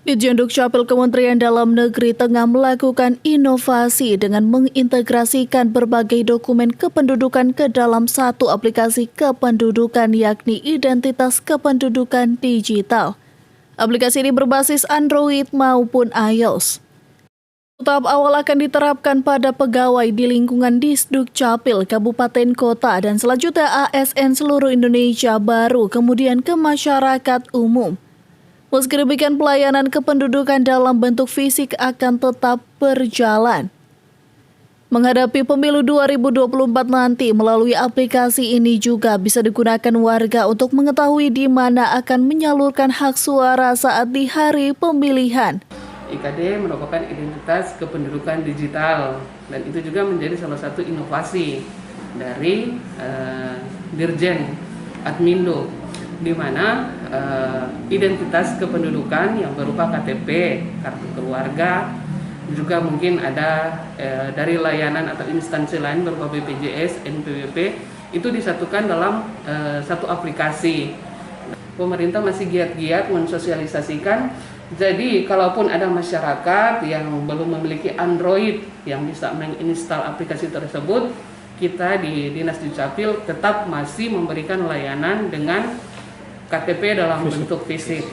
Ditjen Dukcapil Kementerian Dalam Negeri tengah melakukan inovasi dengan mengintegrasikan berbagai dokumen kependudukan ke dalam satu aplikasi kependudukan, yakni Identitas Kependudukan Digital. Aplikasi ini berbasis Android maupun iOS. Tahap awal akan diterapkan pada pegawai di lingkungan Disdukcapil, kabupaten kota, dan selanjutnya ASN seluruh Indonesia, baru kemudian ke masyarakat umum. Meski demikian, pelayanan kependudukan dalam bentuk fisik akan tetap berjalan. Menghadapi pemilu 2024 nanti, melalui aplikasi ini juga bisa digunakan warga untuk mengetahui di mana akan menyalurkan hak suara saat di hari pemilihan. IKD merupakan identitas kependudukan digital, dan itu juga menjadi salah satu inovasi dari Dirjen Admindo, di mana identitas kependudukan yang berupa KTP, kartu keluarga, juga mungkin ada dari layanan atau instansi lain berupa BPJS, NPWP, itu disatukan dalam satu aplikasi. Pemerintah masih giat-giat mensosialisasikan. Jadi kalaupun ada masyarakat yang belum memiliki Android yang bisa menginstal aplikasi tersebut, kita di Dinas Dukcapil tetap masih memberikan layanan dengan KTP dalam bentuk fisik.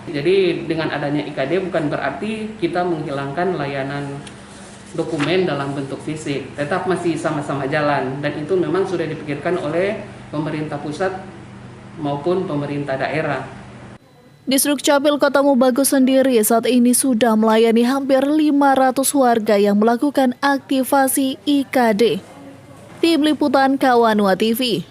Jadi dengan adanya IKD bukan berarti kita menghilangkan layanan dokumen dalam bentuk fisik, tetap masih sama-sama jalan, dan itu memang sudah dipikirkan oleh pemerintah pusat maupun pemerintah daerah. Disdukcapil Kota Mubagus sendiri saat ini sudah melayani hampir 500 warga yang melakukan aktivasi IKD. Tim Liputan Kawanua TV.